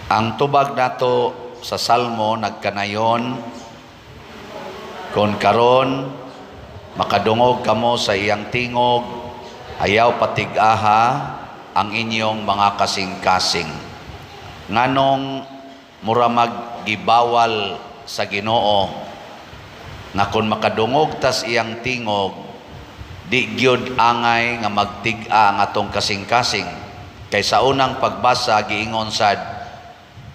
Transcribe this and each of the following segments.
Ang tubag nato sa Salmo nagkanayon, kon karon makadungog kamo sa iyang tingog, ayaw patig-aha ang inyong mga kasing-kasing. Nganong mura maggibawal sa Ginoo na kon makadungog tas iyang tingog, di gyud angay nga magtig-a ang atong kasing-kasing. Kay sa unang pagbasa giingon sad,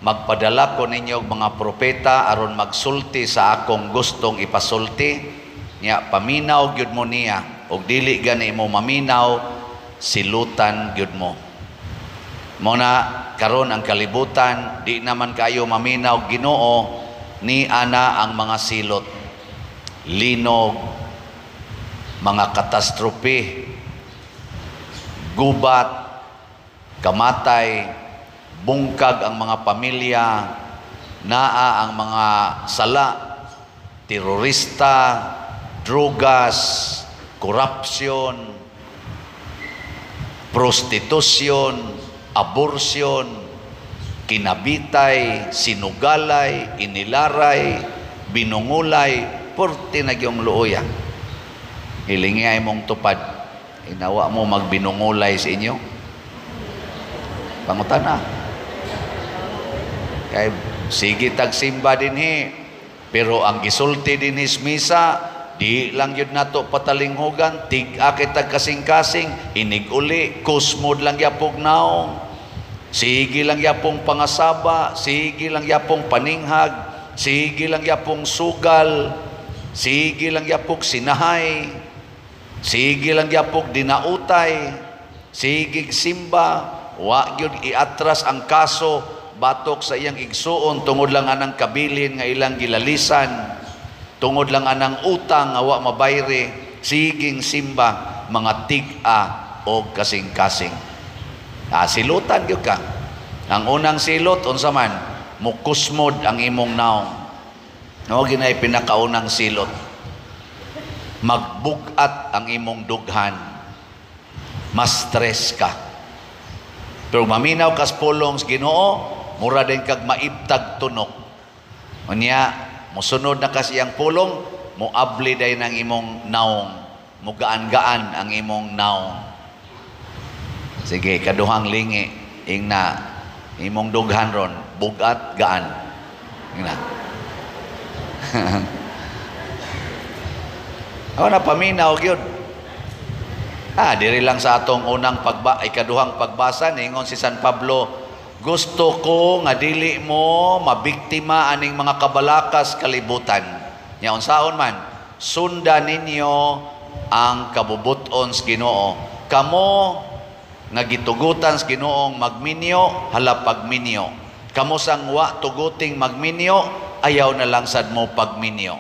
magpadala ko ninyo mga propeta aron magsulti sa akong gustong ipasulti, nya paminaw gyud mo niya, og dili gani mo maminaw, silutan gyud mo. Muna karon ang kalibutan, di naman kayo maminaw Ginoo, ni ana ang mga silot, linog, mga katastrofe, gubat, kamatay, bungkag ang mga pamilya, naa ang mga sala, terorista, drugas, korupsyon, prostitusyon, abortion, kinabitay, sinugalay, inilaray, binungulay, porti na gyung luoya. Hilingi ay mong tupad, inawa mo magbinungulay sa inyo. Pangutana. Kay sige tagsimba dinhi, pero ang gisulti dinhi sa misa, di lang yun nato patalinghugan, tig-a kitag kasing-kasing, inig uli, kusmod lang yapong naong, sige lang yapong pangasaba, sige lang yapong paninghag, sige lang yapong sugal, sige lang yapong sinahay, sige lang yapong dinautay, sige simba, wa gyud iatras ang kaso batok sa iyang igsuon tungod lang anang kabilin nga ilang gilalisan, tungod lang anang utang nga wa mabayre, siging simba, mga tig-a o kasing-kasing. Silutan gyud ka. Ang unang silot unsa man, mukusmod ang imong naong. No, ginay pinakaunang silot. Magbugat ang imong dughan. Mas stress ka. Pero maminaw kas pulong sa Ginoo, mura din kag maibtag tunok. Unya, musunod na kasi ang pulong, muabli day ng imong naong, mugaan-gaan ang imong naong. Sige, kaduhang lingi, ingna, imong dughan ron, bugat, gaan. Ingna. Ako na paminaw gyud. Diri lang sa atong unang ikaduhang pagbasa, ningon si San Pablo, gusto ko nga dili mo mabiktima aning mga kabalakas kalibutan. Nya unsaon man, sundan ninyo ang kabubuton sa Ginoo. Kamo nga gitugutan sa Ginoong magminyo, hala pagminyo. Kamo sang wa tuguting magminyo, ayaw na lang sad mo pagminyo.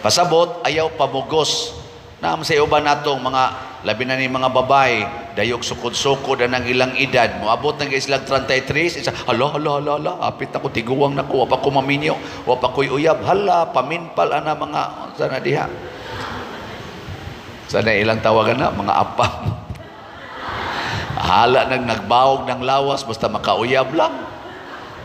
Pasabot, ayaw pamugos. Naam sa uban natong mga labi na ni mga babay, dayog sukod-sukod ang ilang edad. Moabot na silang 33, isa, hala, apit ako, tiguwang na ko, wapa ko maminyo, wapa ko'y uyab, hala, paminpal ana mga, sana diha. Sana ilang tawagan na, mga apam. Hala nagbawog ng lawas, basta makauyab lang.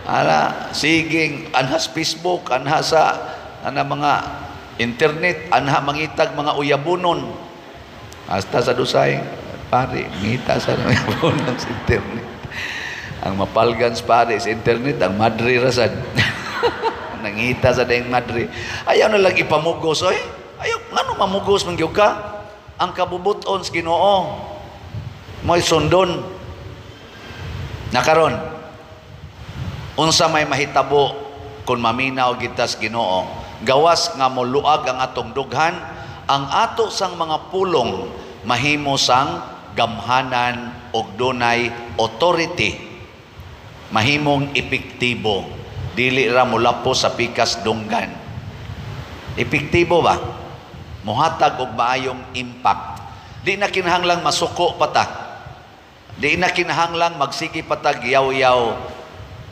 Hala, siging, anhas Facebook, anhas sa, mga internet, anha mangitag mga uyabunon. Hasta sa dusay, pare, ngita sa uyabunon sa internet. Ang mapalgan sa pare sa internet, ang madre rasad. Nangita sa dayang madre. Ayaw na lang ipamugos, oy. Ayaw, ngano mamugos man gyud ka? Ang kabubuton sa Ginoo, mo'y sundon. Nakaron, unsa may mahitabo kung maminaw kita sa Ginoo, gawas nga moluag ang atong dughan, ang ato sang mga pulong mahimo sang gamhanan og dunay authority, mahimong epektibo, dili ra mulapo sa pikas dunggan. Epektibo ba? Muhatag og maayong impact. Di na kinahanglang masuko pata, di na kinahanglang magsigi patag yaw-yaw,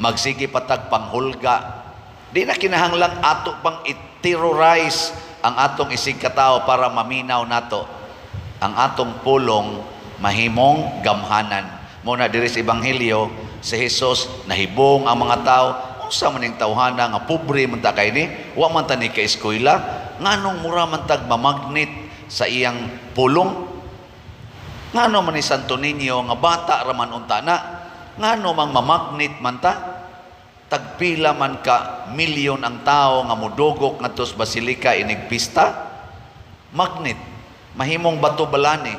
magsigi patag panghulga. Di na kinahanglang ato pang i-terrorize ang atong isig katao para maminaw nato. Ang atong pulong mahimong gamhanan. Muna diri sa Ebanghelyo, si Jesus nahibong ang mga tao. Unsa man ning tawhana nga pobre man ta kay ni, wa man ta ni ka eskwela, nganong mura man tag mamagnet sa iyang pulong? Ngano man ni Santo Niño nga bata ra man unta na, ngano mang mamagnet man ta? Tagpila man ka milyon ang tao nga mudugok ngadto sa basilika inig pista, magnet mahimong bato balani.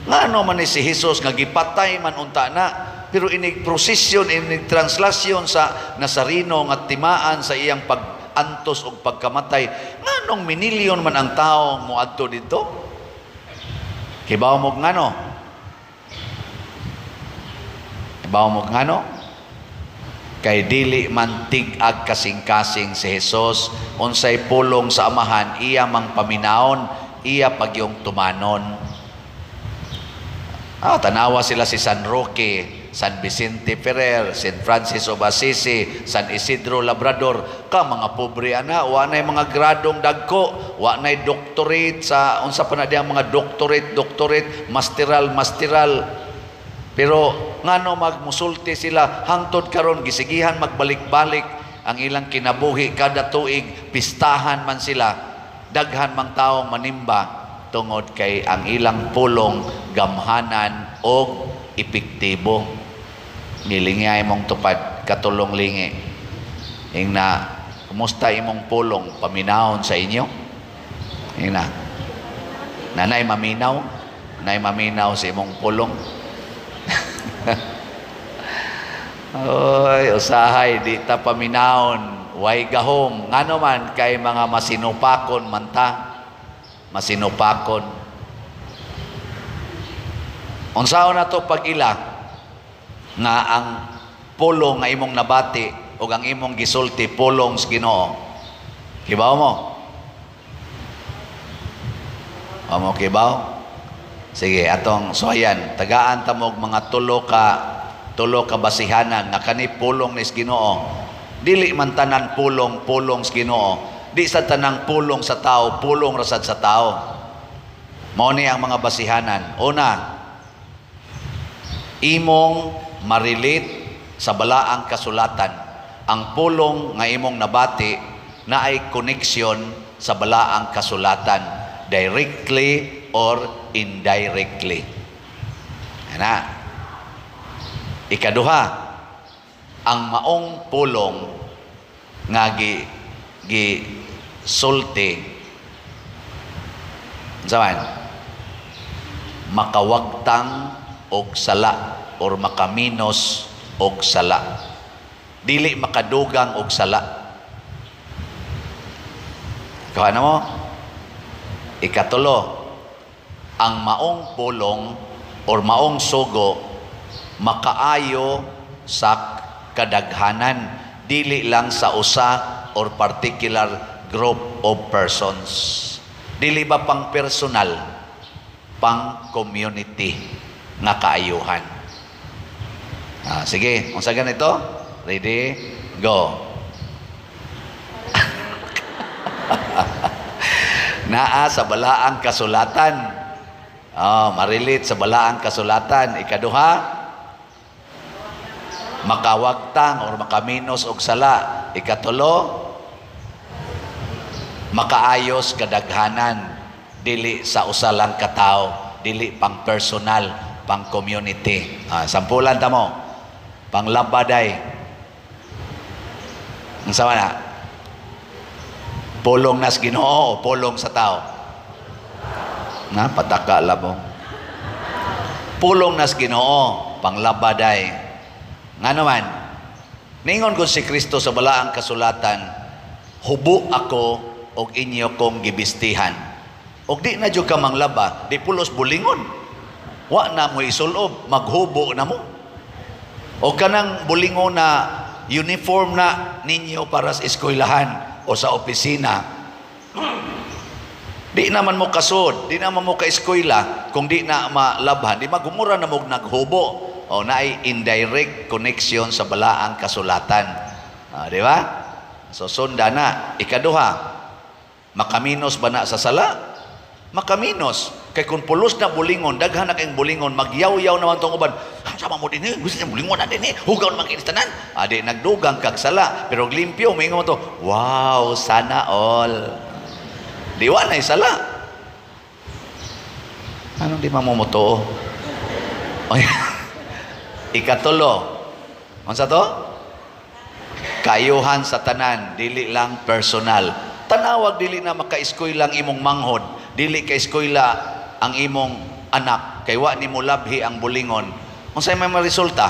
Ngano man ni si Jesus nga gipatay man unta na, pero inig prosesyon, inig translasyon sa Nazareno nga timaan sa iyang pag-antos o pagkamatay, nganong minilyon man ang tao moadto dito? Hibaw mo ngano? Hibaw mo ngano? Kay dili man tig-ag kasing-kasing si Jesus, unsay pulong sa amahan, iya mang paminaon, iya pagyong tumanon. Tanawa sila si San Roque, San Vicente Ferrer, San Francis of Assisi, San Isidro Labrador, ka mga pobre ana, wa nay mga gradong dagko, wa nay doctorate sa unsa pa na diyang mga doctorate, masteral. Pero ngano magmusulti sila hangtod karon gisigihan magbalik-balik ang ilang kinabuhi kada tuig, pistahan man sila, daghan mang taong manimba tungod kay ang ilang pulong gamhanan o epektibo. Nilingay mong tupad katulong lingi. Ing na, kumusta imong pulong paminahon sa inyo? Ing na, nanay maminaw sa imong pulong. Oy, usahay di ta paminahon, way gahom. Ngano man kay mga masinupakon man ta. Masinupakon. Unsaon na to pag-ila nga ang pulong nga imong nabati o ang imong gisulti pulong sa Ginoo. Kibaw mo? Amo kibaw? Sige, atong soyan, tagaan ta mo mga tulo ka basihanan nga kani pulong ni Ginoo. Dili man tanan pulong sa Ginoo. Di sa tanang pulong sa tao, pulong rasad sa tao. Mao ni ang mga basihanan. Una, imong marilit sa balaang kasulatan. Ang pulong nga imong nabati na ay koneksyon sa balaang kasulatan, directly or indirectly. Ana. Ikaduha, ang maong pulong nga sulti zaman makawagtang og sala or makaminos og sala, dili makadugang og sala. Kuha na mo. Ikatulo, ang maong pulong or maong sugo makaayo sa kadaghanan, dili lang sa usa or particular group of persons. Dili ba pang personal, pang community nga kaayuhan. Sige, unsa ganito? Ready? Go. Naa sa balaang kasulatan. Marilit sa balaang kasulatan. Ikaduha, makawagtang or makaminos og sala. Ikatulo, makaayos kadaghanan, dili sa usa lang ka tawo, dili pang personal, pang community. Sampulan ta mo. Panglabaday. Unsa man na? Pulong nas Ginoo o pulong sa tao? Pataka labo. Pulong nas Ginoo, panglabaday. Ngano man, ningon ko si Kristo sa balaang kasulatan, hubo ako og inyo kong gibistihan. Og di na jud ka manglaba, di pulos bulingon. Wa na mo isulob, maghubo na mo. O kanang bulingon na uniform na ninyo para sa eskwelahan o sa opisina. Di naman mo kasod, di naman mo ka-eskwela kung di na malabhan, di magumura na mo naghubo. O naay indirect connection sa balaang kasulatan. Di ba? So sunda na. Ikaduha, makaminos ba na sa sala? Makaminos. Kay kung pulos na bulingon, daghan na kayong bulingon, magyaw-yaw naman tong uban. Sama mo din gusto niya bulingon na din hugaw naman kinistanan. Adi, nagdugang kagsala, pero limpyo, may mo to, wow, sana all. Diwa na isala. Anong di mamumuto? Ikatulo. Ano sa to? Kayuhan sa tanan, dili lang personal. Tanawag, dili na maka-iskoy lang imong manghod. Dili ka-iskoyla ang imong anak. Kay wa ni mo labhi ang bulingon. Kung sa'yo may resulta,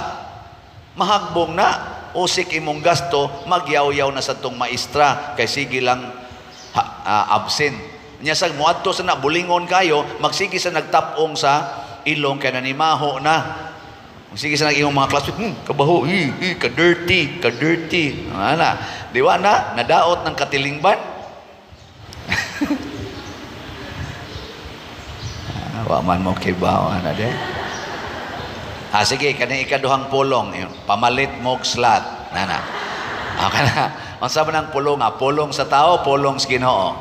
mahagbong na. Usik imong gasto, magyaw-yaw na sa tong maestra. Kay sige lang absent. Nya sa muadto sa na bulingon kayo, magsige sa nagtapong sa ilong kay nanimaho na. Magsige sa naging mga classmates, kabaho, ka-dirty. Ana, di ba na nadaot ng katilingban? Wa man mo kibaw ana de. Sige, kani ikaduhang pulong, pamalit mo slat. Nana. Kana, unsa man ang pulong? Pulong sa tao, pulong sa Ginoo.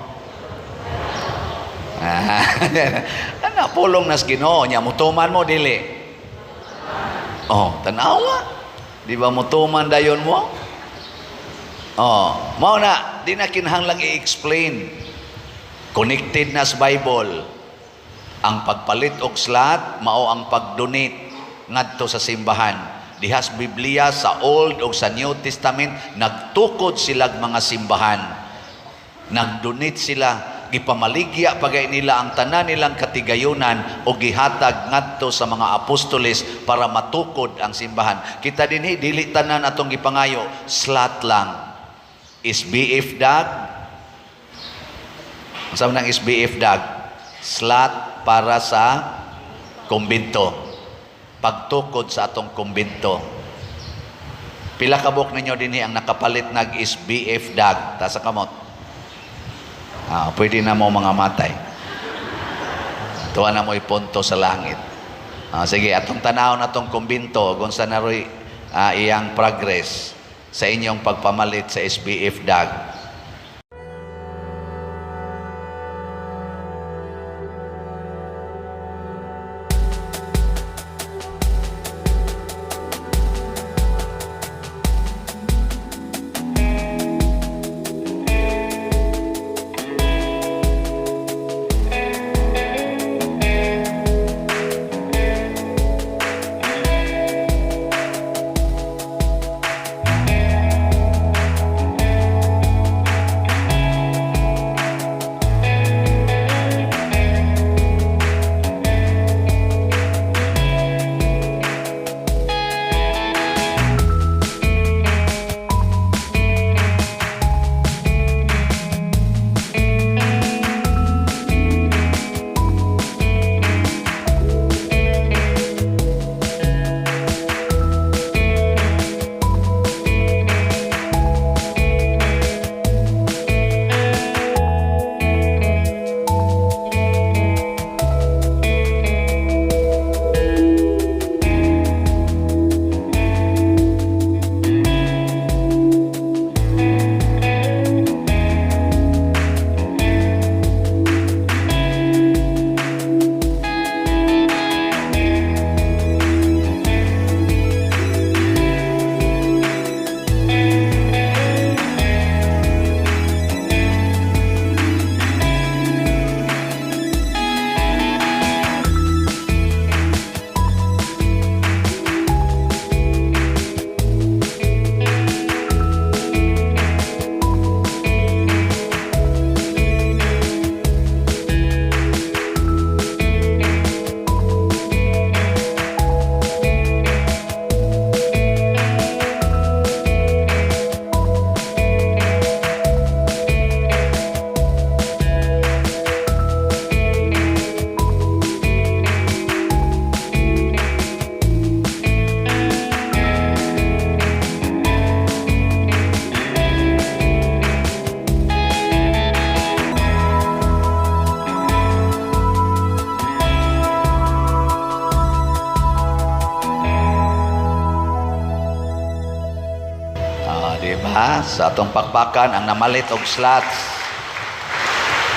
Ana pulong na sa Ginoo nya mutuman mo dili. Tanawa. Di ba mutuman dayon mo? Mao na, di na kinahanglang i-explain. Connected na sa Bible. Ang pagpalit og slat mao ang pag-donate ngadto sa simbahan. Dihas Biblia sa Old o sa New Testament nagtukod sila mga simbahan. Nag-donate sila, gipamaligya pagay nila ang tanan nilang katigayunan o gihatag ngadto sa mga apostoles para matukod ang simbahan. Kita dinhi dili tanan atong gipangayo slat lang. SBF dag. Unsa man ang SBF dag? Slat para sa kumbento. Pagtukod sa atong kumbento. Pila kabok ninyo dinhi ang nakapalit nag SBF dag ta sa kamot. Pwede na mo mga matay. Tuwa na mo ipunto sa langit. Sige, atong tanaw na atong kumbento kung sa naroy iyang progress sa inyong pagpamalit sa SBF dag. Sa atong pakpakan ang namalit og slots.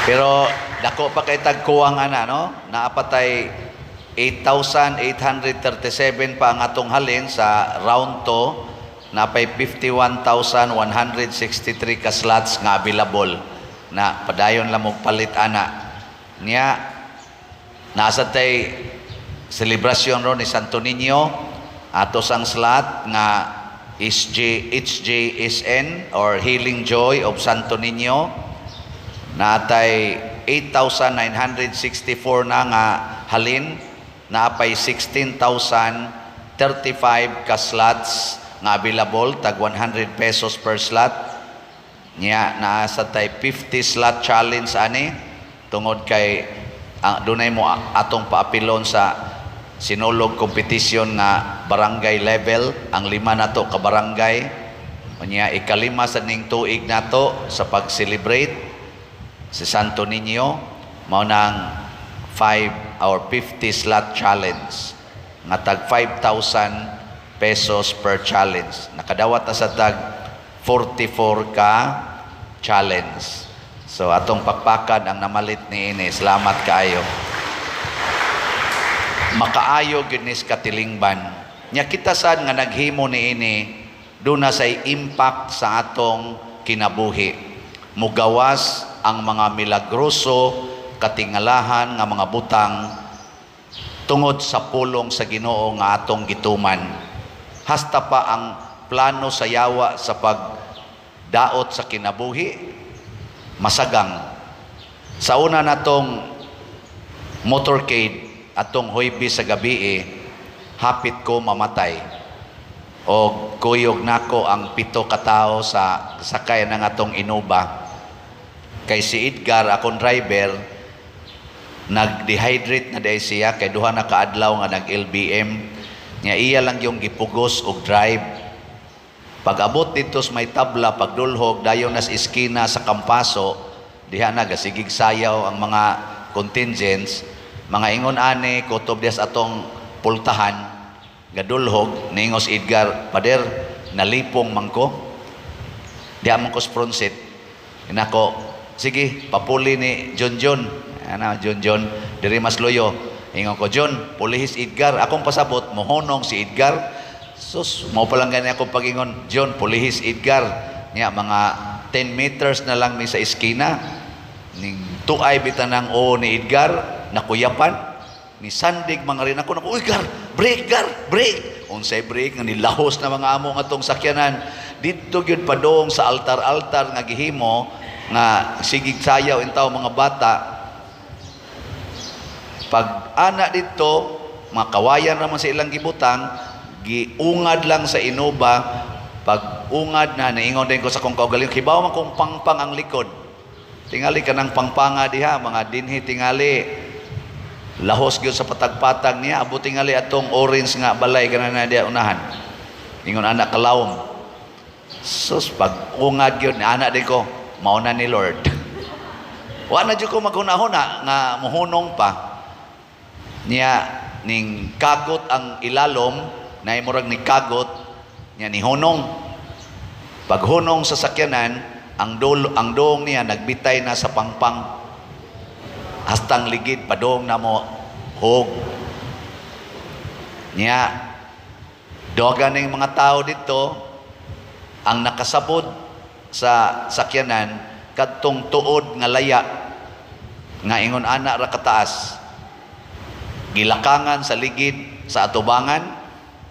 Pero Dako pa kay tagkuwang ana no. Naapatay 8,837 pa ang atong halin sa round 2. Napay 51,163 ka slots nga available na padayon lang mo palit ana. Niya nasa tay selebrasyon ron ni Santo Niño atos ang slot nga HJSN or Healing Joy of Santo Niño. Natay 8,964 na nga halin, naapay 16,035 ka slots nga available, tag 100 pesos per slot. Nya naasa tay 50 slot challenge ani tungod kay dunay mo atong paapilon sa sinulog competition nga barangay level, ang 5 nato ka barangay. Nya ikalima sa ning tuig nato sa pag-celebrate si Santo Niño, mao nang 5 or 50 slot challenge nga tag 5,000 pesos per challenge. Nakadawat na sa tag 44 ka challenge. So atong pakpakan ang namalit ni ini. Salamat kaayo. Makaayo gyud ni katilingban. Nya kita sad nga naghimo ni ini duna say impact sa atong kinabuhi. Mugawas ang mga milagroso katingalahan nga mga butang tungod sa pulong sa Ginoo nga atong gituman. Hasta pa ang plano sa yawa sa pagdaot sa kinabuhi masagang. Sa una natong motorcade atong Huwebes sa gabi hapit ko mamatay o kuyog nako ang 7 ka tawo sa sakay ng atong Innova. Kay si Edgar akong driver nag-dehydrate na dahil siya kay duha na kaadlaw nga nag-LBM niya iya lang yung gipugos og drive. Pag abot dito sa may tabla pagdulhog dayon nas iskina sa Kampaso diha na gasigig sayaw ang mga contingents, mga ingon ani kutob des atong pultahan gadulhog ningos Edgar, pader nalipong mangko diha man ko spronsit inako. Sige, papuli ni John. Ano, John, diri mas loyo. Ingon ko, John, pulihis Edgar. Akong pasabot, mohonong si Edgar. Sus, mo pa lang ganyan akong pag-ingon, John, pulihis Edgar. Nga, mga 10 meters na lang ni sa iskina. Ning tuay bitanang o ni Edgar, nakuyapan. Ni sandig mga rin ako, Edgar, break. Unsay break, nga nilahos na mga amo nga tong sakyanan. Dito yun padong sa altar-altar nga gihimo, nga sigig sayaw intaw mga bata. Pag anak dito mga kawayan naman sa ilang gibutang giungad lang sa Innova. Pag ungad na naingon din ko sa kong kaugaling kibaw man kong pangpang ang likod tingali ka ng pangpanga diha mga dinhi tingali lahos gyud sa patag-patag niya abot tingali atong orange nga balay kana na diha unahan ingon anak kalawom. Sus pag ungad gyud anak din ko mauna ni Lord. Wa na jud ko maghunahuna nga mohunong pa. Niya ning kagot ang ilalom, na murag ni kagot, niya ni hunong. Pag hunong sa sakyanan, ang dong niya nagbitay na sa pangpang. Hastang ligid padong na mo hog. Niya dogan ning mga tao dito ang nakasabod sa sakyanan kadtong tuod nga laya nga ingon ana ra kataas gilakangan sa ligid sa atubangan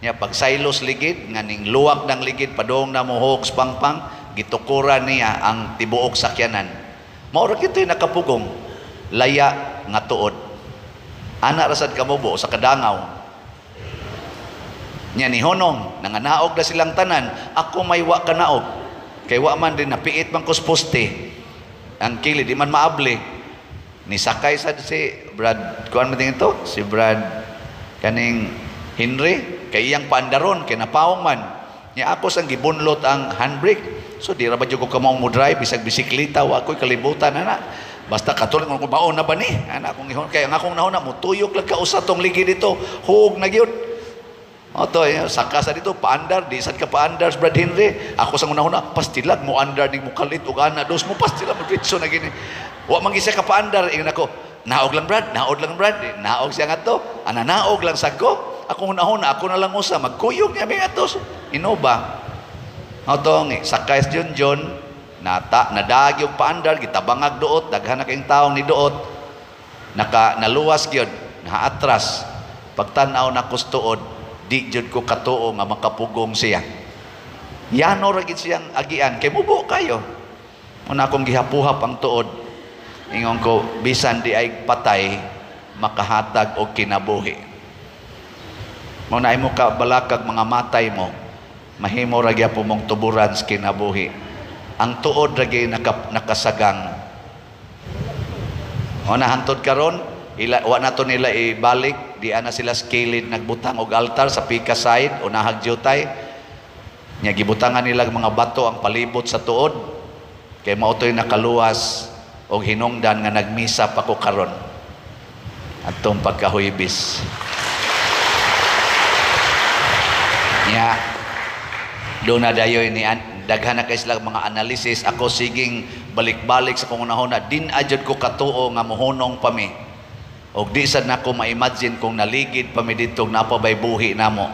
nya pagsaylos ligid nga ning luwak ng ligid padong na mohog sa pangpang gitukuran niya ang tibuok sakyanan mao ra kitoy nakapugong laya nga tuod ana ra sad kamubo sa kadangaw nya ni honong nanganaog na silang tanan ako may wa kanaog kay wa man din napiit man kus poste ang kili di man maable ni sakay sa si Brad kuan man ito si Brad kaning Henry kay iyang pandaron kay napawong man nya ako sang gibunlot ang handbrake so di ra ba jud ko kamo mo drive bisag bisikleta wa koy kalibutan ana basta katulad ko baon na ba ni ana kung ihon kay ang akong nahuna mo tuyok lang ka usa tong ligi dito hug na gyud O to, saka sa dito, paandar, di sad ka paandar, Brad Henry. Ako sa una-una, pastilag mo andar, ni mo kalit, o ana, dos mo, pastilag mo, ditso na gini. Wa mangisa ka paandar, ingon ako, naog lang Brad, naog siya nga to, naog lang sa ko. Ako una-una, ako na lang usa, magkuyog niya, may atos, inoba. O to, sakay sa John, nadag yung paandar, gitabangag doot, daghan na kayong taong ni doot, naluwas yun, naatras, pagtanaw na kustuod, di jud ko katuo nga makapugong siya. Yano ra gid siyang agian kay mubo kayo. Una akong gihapuhap ang tuod. Ingon ko bisan di ay patay makahatag og kinabuhi. Muna imo ka balakag mga matay mo, mahimo ra gyapon mong tuburan sa kinabuhi. Ang tuod ra gyud nakasagang. Una hantod karon wa nato nila ibalik, di ana sila skilid nagbutang og altar sa pika side, unahag jutay. Nya gibutangan nila mga bato ang palibot sa tuod. Kay mao toy nakaluwas og hinungdan nga nagmisa pa ko karon. Atong pagkahuybis. Nya do na dayoy ni daghan na kay sila mga analysis. Ako siging balik-balik sa kunahon na din ajud ko katuo nga mohunong pa mi. Og di sad nako ma-imagine kung naligid pa mi dito napabay buhi namo.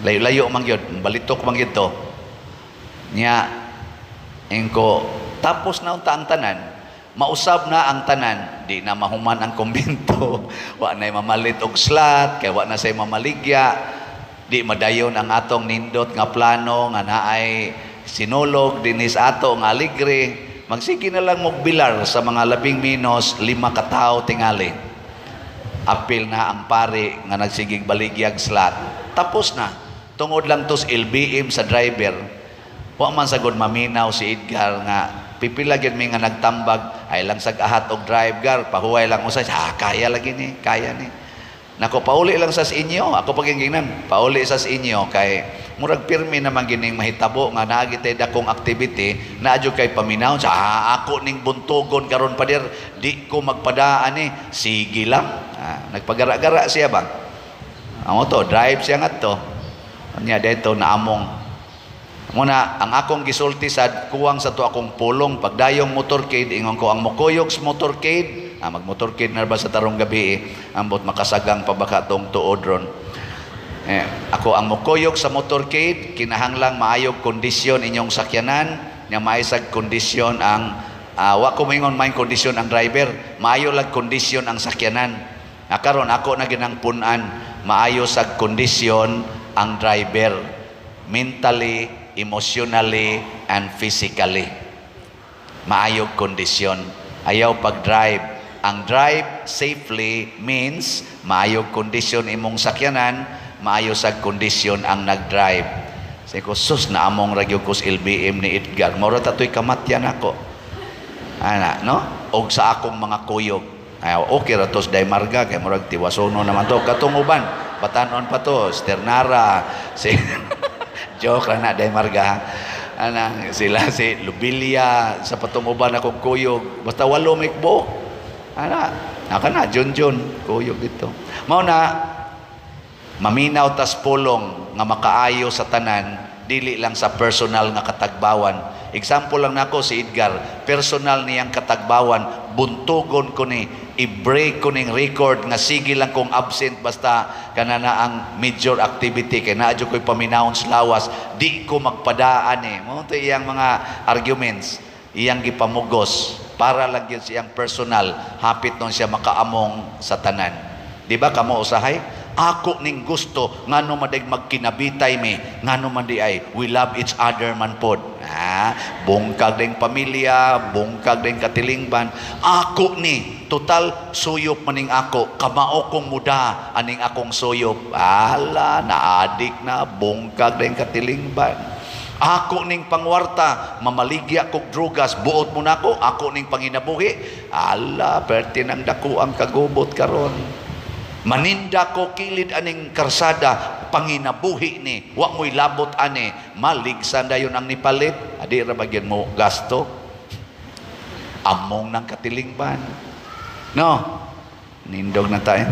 Layo-layo man gyud, balitok man gyud to. Nya engko tapos na unta ang tanan, mausab na ang tanan, di na mahuman ang kumbento. Wa na mamalit og slot, kay wa na say mamaligya. Di madayon ang atong nindot nga plano nga naay sinulog dinis ato nga aligre. Magsige na lang magbilar sa mga 15 - 5 katao tingali. Apil na ang pari nga nagsigig baligyag slot. Tapos na. Tungod lang tos LBM sa driver. Wa man sagod maminaw si Edgar nga pipila gyud mi nga nagtambag ay lang sag-ahat og driver, pahuway lang usay. Kaya lagi ni, kaya ni. Nako pauli lang sa inyo, ako pagingginan, pauli sa inyo kay murag pirmi naman gining mahitabo nga naagitay dakong activity na adyo kay paminaw sa ako ning buntugon karon pader di ko magpadaan ni sige lang. Nagpagara-gara siya ba? Amo to drive siya ngadto. Anya dito naamong muna ang akong gisulti sad kuwang sa to akong pulong pagdayong motorcade ingon ko ang mukuyog sa motorcade. Mag-motorcade na ba sa tarong gabi ambot makasagang pa baka tong tuod ron. Ako ang mukuyog sa motorcade, kinahanglang maayog kondisyon inyong sakyanan, nga maisag kondisyon ang wa ko mingon main kondisyon ang driver, maayo lang kondisyon ang sakyanan. Karon ako na ginang punan, maayo sa kondisyon ang driver, mentally, emotionally, and physically. Maayog kondisyon, ayaw pag-drive. Ang drive safely means maayog kondisyon imong sakyanan, maayo sa kondisyon ang nag-drive. Say ko, sus na among ragyo ko sa LBM ni Edgar. Mura tato'y kamatyan ako. Ana, no? Og sa akong mga kuyog. Ay, okay ra tos Daymarga, kay murag tiwasono naman to. Katunguban, batanon pa to, Sternara, si joke lang na Daymarga. Ana, sila si Lubilia, sa patunguban akong kuyog. Basta walo mikbo. Ana, naka na, Junjun, kuyog dito. Mao na, maminaw tas pulong nga makaayo sa tanan, dili lang sa personal nga katagbawan. Example lang nako si Edgar, personal niyang katagbawan, buntugon ko ni, i-break ko ning record nga sige lang kung absent basta kanana ang major activity kay naadyo ko'y paminawon sa lawas, di ko magpadaan Mo to iyang mga arguments, iyang gipamugos para lang yun siyang personal, hapit nun siya makaamong sa tanan. Di ba kamo usahay? Ako ning gusto ngano man day magkinabitay mi, ngano man di ay we love each other man pod. Bungkag ding pamilya, bungkag ding katilingban. Ako ni total suyop maning ako, kamao kong muda aning akong suyop. Ala, naadik na bungkag ding katilingban. Ako ning pangwarta, mamaligya kog drugas, buot mo na ako ning panginabuhi. Ala, perti nang dako ang kagubot karon. Maninda ko kilid aning karsada, panginabuhi ni, wa mo'y labot ani, maligsan dayon ang nipalit, adi ra bagyan mo gasto. Among ng katilingban. No, nindog na tayo.